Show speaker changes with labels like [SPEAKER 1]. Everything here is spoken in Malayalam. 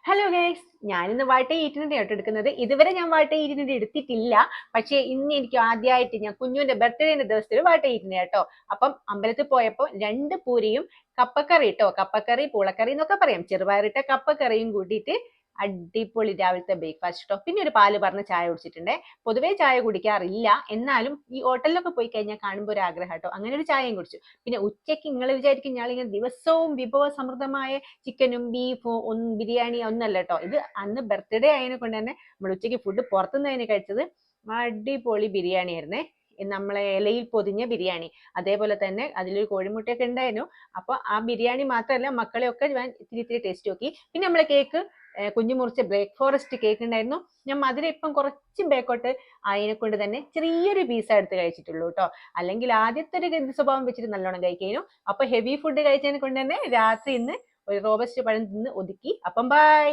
[SPEAKER 1] ഹലോ ഗൈസ്, ഞാനിന്ന് വാട്ട ഈറ്റിനിന്റെ ആയിട്ട് എടുക്കുന്നത്. ഇതുവരെ ഞാൻ വാട്ട ഈറ്റിനിന്റെ എടുത്തിട്ടില്ല. പക്ഷേ ഇന്ന് എനിക്ക് ആദ്യമായിട്ട് ഞാൻ കുഞ്ഞുവിന്റെ ബർത്ത്ഡേന്റെ ദിവസത്തിൽ വാട്ട ഈറ്റിനെ കേട്ടോ. അപ്പം അമ്പലത്തിൽ പോയപ്പോൾ 2 പൂരിയും കപ്പക്കറി കേട്ടോ, കപ്പക്കറി പൂളക്കറി എന്നൊക്കെ പറയാം, ചെറുപയറിട്ട കപ്പക്കറിയും കൂട്ടിയിട്ട് അടിപൊളി രാവിലത്തെ ബ്രേക്ക്ഫാസ്റ്റ് കേട്ടോ. പിന്നെ ഒരു പാല് പറഞ്ഞ ചായ കുടിച്ചിട്ടുണ്ടേ. പൊതുവേ ചായ കുടിക്കാറില്ല, എന്നാലും ഈ ഹോട്ടലിലൊക്കെ പോയി കഴിഞ്ഞാൽ കാണുമ്പോൾ ഒരു ആഗ്രഹം കേട്ടോ, അങ്ങനെ ഒരു ചായയും കുടിച്ചു. പിന്നെ ഉച്ചയ്ക്ക് നിങ്ങൾ വിചാരിക്കും ഞാളിങ്ങനെ ദിവസവും വിഭവസമൃദ്ധമായ ചിക്കനും ബീഫും ബിരിയാണി ഒന്നല്ല കേട്ടോ. ഇത് അന്ന് ബർത്ത്ഡേ ആയതിനെ കൊണ്ട് തന്നെ നമ്മൾ ഉച്ചയ്ക്ക് ഫുഡ് പുറത്തുനിന്ന് കഴിച്ചത് അടിപൊളി ബിരിയാണി ആയിരുന്നേ. നമ്മളെ ഇലയിൽ പൊതിഞ്ഞ ബിരിയാണി, അതേപോലെ തന്നെ അതിലൊരു കോഴിമുട്ടയൊക്കെ ഉണ്ടായിരുന്നു. അപ്പൊ ആ ബിരിയാണി മാത്രമല്ല, മക്കളെയൊക്കെ ഞാൻ ഇത്തിരി ടേസ്റ്റ് നോക്കി. പിന്നെ നമ്മളെ കേക്ക്, കുഞ്ഞു മുറിച്ച ബ്രേക്ക് ഫോറസ്റ്റ് കേക്ക് ഉണ്ടായിരുന്നു. ഞാൻ മധുരം ഇപ്പം കുറച്ച് ബേക്കോട്ട് അതിനെ കൊണ്ട് തന്നെ ചെറിയൊരു പീസ എടുത്ത് കഴിച്ചിട്ടുള്ളൂ കേട്ടോ. അല്ലെങ്കിൽ ആദ്യത്തെ ഒരു ഗന്ധ സ്വഭാവം വെച്ചിട്ട് നല്ലോണം കഴിക്കുന്നു. അപ്പൊ ഹെവി ഫുഡ് കഴിച്ചതിനെ കൊണ്ട് തന്നെ രാത്രി ഇന്ന് ഒരു റോബസ്റ്റ് പഴം തിന്ന് ഒതുക്കി. അപ്പം ബൈ.